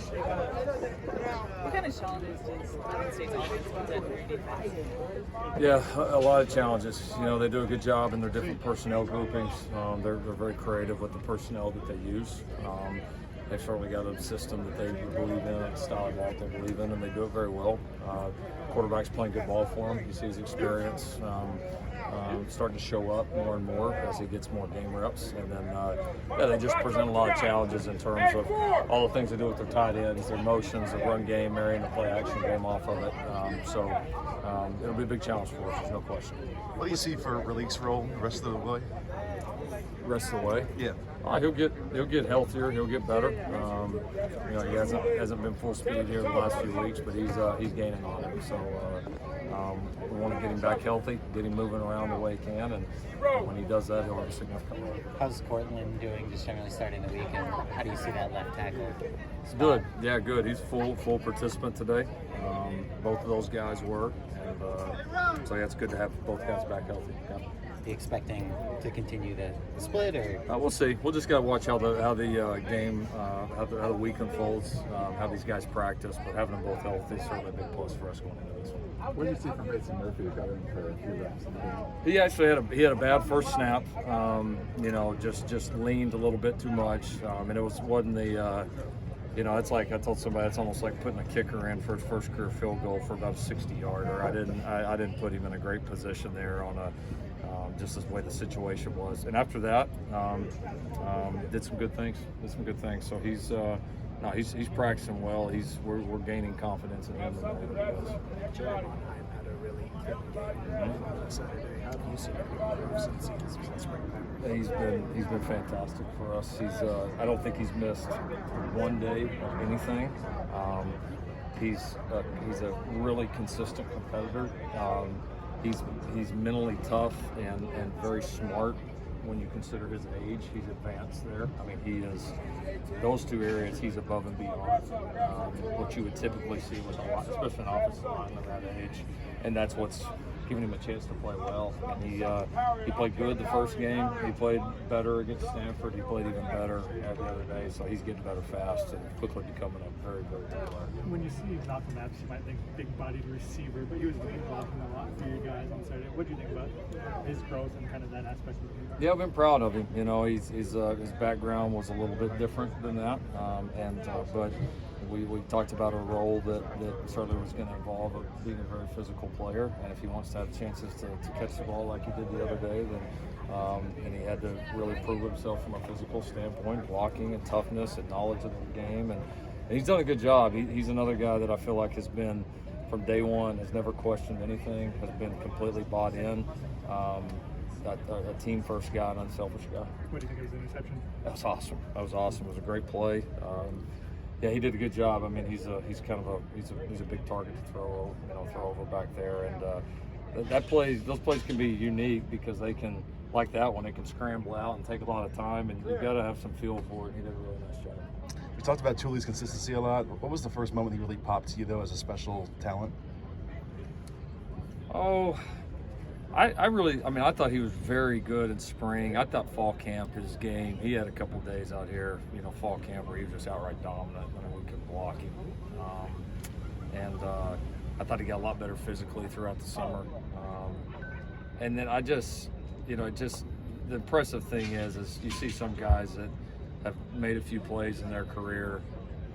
What kind of challenges does Oregon State's offense present for your defense? Yeah, a lot of challenges. You know, they do a good job in their different personnel groupings. They're very creative with the personnel that they use. They've certainly got a system that they believe in, a style of ball they believe in, and they do it very well. Quarterback's playing good ball for him. You see his experience starting to show up more and more as he gets more game reps. And then, yeah, they just present a lot of challenges in terms of all the things they do with their tight ends, their motions, their run game, marrying the play action game off of it. It'll be a big challenge for us, there's no question. What do you see for Relik's role the rest of the way? Rest of the way? Yeah. He'll get healthier. He'll get better. You know, he hasn't been full speed here the last few weeks, but he's gaining on it. So we want to get him back healthy, get him moving around the way he can, and when he does that, he'll have a significant role. How's Cortland doing, just generally starting the week, and how do you see that left tackle spot? Good. Yeah, good. He's full participant today. Both of those guys were, and so yeah, it's good to have both guys back healthy. Yeah. Are you expecting to continue the split, or we'll see. We'll just got to watch how the game, how the week unfolds, how these guys practice. But having them both healthy is certainly a big plus for us going into this one. What did you see from Mason Murphy covering for a few reps in the game? He actually had a bad first snap. You know, just leaned a little bit too much, and it wasn't the. You know, it's like I told somebody, it's almost like putting a kicker in for his first career field goal for about a 60-yarder. I didn't put him in a great position there on a. Just the way the situation was, and after that, did some good things. So he's practicing well. We're gaining confidence in him. Jeremiah had a really good game on Saturday. How have you seen him improve since spring practice? He's been fantastic for us. I don't think he's missed one day of anything. He's a really consistent competitor. He's mentally tough and very smart when you consider his age. He's advanced there. I mean, he is, those two areas, he's above and beyond what you would typically see with a lot, especially an offensive lineman of that age. And that's what's giving him a chance to play well. And he played good the first game. He played better against Stanford. He played even better the other day. So he's getting better fast and quickly becoming a very, very good player. When you see Malcolm Epps, you might think big-bodied receiver, but he was blocking a lot for you guys on Saturday. What do you think about his growth and kind of that aspect of the game? Yeah, I've been proud of him. You know, his background was a little bit different than that, but we talked about a role that certainly was going to involve being a very physical player, and if he wants to have chances to catch the ball like he did the other day, then and he had to really prove himself from a physical standpoint, blocking and toughness and knowledge of the game, and he's done a good job. He's another guy that I feel like has been, from day one, has never questioned anything, has been completely bought in. A team-first guy, an unselfish guy. What do you think of his interception? That was awesome. It was a great play. Yeah, he did a good job. I mean, he's a big target to throw over back there, and those plays can be unique because they can, like that one, they can scramble out and take a lot of time, and you've got to have some feel for it. He did a really nice job. We talked about Tuli's consistency a lot. What was the first moment he really popped to you, though, as a special talent? Oh, I thought he was very good in spring. I thought fall camp, his game, he had a couple days out here, fall camp where he was just outright dominant when we could block him. I thought he got a lot better physically throughout the summer. And then the impressive thing is you see some guys that have made a few plays in their career.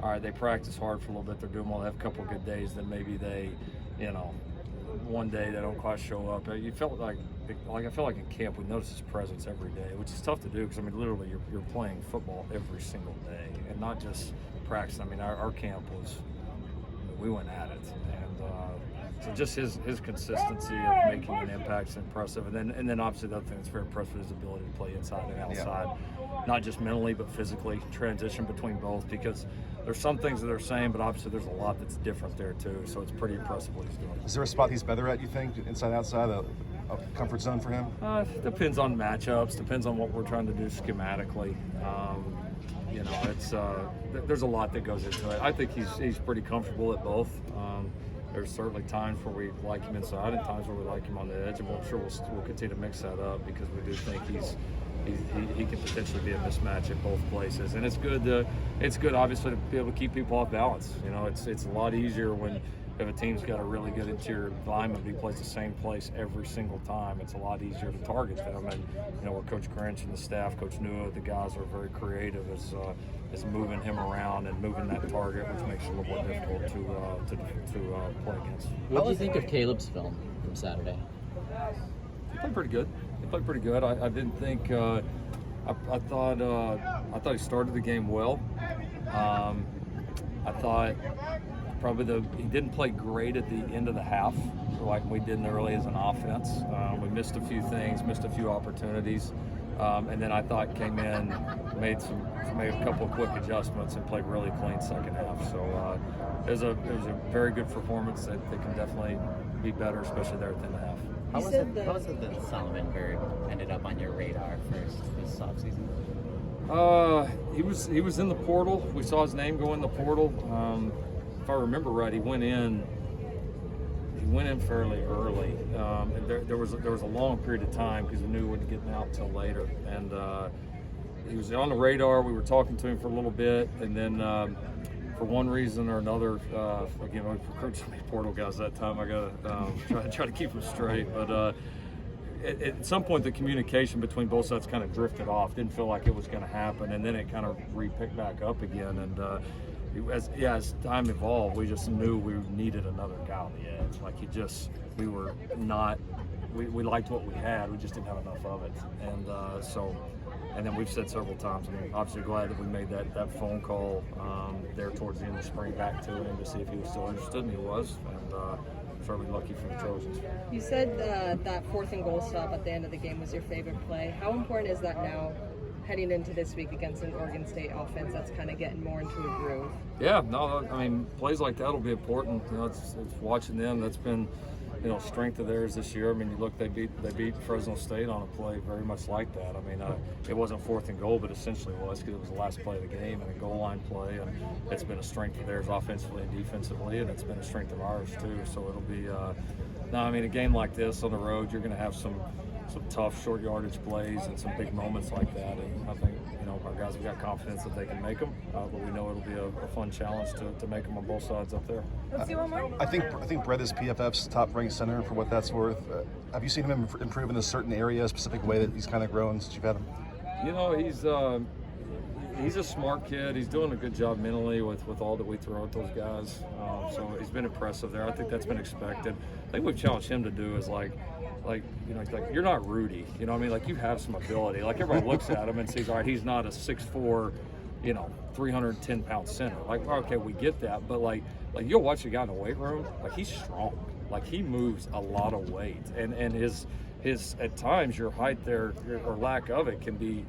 All right, they practice hard for a little bit, they're doing well, they have a couple of good days, then maybe they, one day they don't quite show up. You felt like I feel like in camp we notice his presence every day, which is tough to do because literally you're playing football every single day and not just practice. Our camp was, we went at it, and so just his consistency of making an impact is impressive. And then obviously the other thing that's very impressive is his ability to play inside and outside, not just mentally but physically, transition between both, because there's some things that are the same, but obviously there's a lot that's different there too. So it's pretty impressive what he's doing. Is there a spot he's better at, you think, inside, outside, a comfort zone for him? Depends on matchups, depends on what we're trying to do schematically. There's a lot that goes into it. I think he's pretty comfortable at both. There's certainly times where we like him inside and times where we like him on the edge, and I'm sure we'll continue to mix that up because we do think he's he can potentially be a mismatch at both places. And it's good obviously to be able to keep people off balance. You know, it's a lot easier when if a team's got a really good interior lineman, he plays the same place every single time. It's a lot easier to target them. And you know, where Coach Grinch and the staff, Coach Nua, the guys are very creative is moving him around and moving that target, which makes it a little more difficult to play against. What do you think of Caleb's film from Saturday? He played pretty good. I didn't think. I thought he started the game well. I thought probably he didn't play great at the end of the half, like we did early as an offense. We missed a few things, missed a few opportunities, and then I thought came in, made a couple of quick adjustments, and played really clean second half. So it was a very good performance that can definitely be better, especially there at the end of the half. How was it that Solomon Bird ended up on your radar first this offseason? He was in the portal. We saw his name go in the portal. If I remember right, he went in fairly early. And there was a long period of time because we knew he wasn't getting out till later. And he was on the radar. We were talking to him for a little bit, and then for one reason or another, again, I recruited so many portal guys that time. I gotta try to keep them straight. But at some point, the communication between both sides kind of drifted off. Didn't feel like it was going to happen, and then it kind of picked back up again. And as time evolved, we just knew we needed another guy on the edge. Like we liked what we had. We just didn't have enough of it. And then we've said several times, I mean, obviously glad that we made that phone call there towards the end of the spring back to him to see if he was still interested, and he was. And certainly lucky for the Trojans. You said that 4th and goal stop at the end of the game was your favorite play. How important is that now, heading into this week against an Oregon State offense that's kind of getting more into a groove? Yeah, no, I mean, plays like that will be important. You know, it's watching them. That's been, you know, strength of theirs this year. I mean, you look, they beat Fresno State on a play very much like that. I mean, it wasn't 4th and goal, but essentially was because it was the last play of the game and a goal line play, and it's been a strength of theirs offensively and defensively, and it's been a strength of ours too. So it'll be, I mean, a game like this on the road, you're going to have some tough short yardage plays and some big moments like that, and I think, you know, our guys have got confidence that they can make them, but we know it'll be a fun challenge to make them on both sides up there. Let's see one more. I think Brett is PFF's top-ranked center for what that's worth. Have you seen him improve in a certain area, a specific way that he's kind of grown since you've had him? You know, he's a smart kid. He's doing a good job mentally with all that we throw at those guys. So he's been impressive there. I think that's been expected. I think we've challenged him to do is like you know, like you're not Rudy. You know what I mean? Like you have some ability. Like everybody looks at him and sees, all right, he's not a 6'4", you know, 310-pound center. Like, okay, we get that, but like you'll watch a guy in the weight room, like he's strong. Like he moves a lot of weight, and his at times your height there or lack of it can be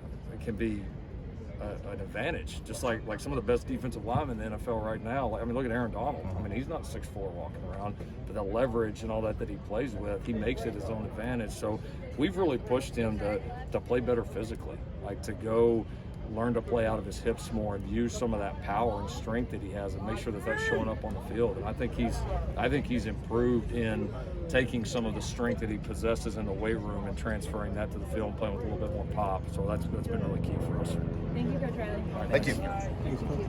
an advantage. Just like some of the best defensive linemen in the NFL right now. Like, I mean, look at Aaron Donald. I mean, he's not 6'4" walking around, but the leverage and all that he plays with, he makes it his own advantage. So we've really pushed him to play better physically, like to go learn to play out of his hips more and use some of that power and strength that he has and make sure that that's showing up on the field. And I think he's improved in taking some of the strength that he possesses in the weight room and transferring that to the field and playing with a little bit more pop. So that's been really key for us. Thank you, Coach Riley. Thank you.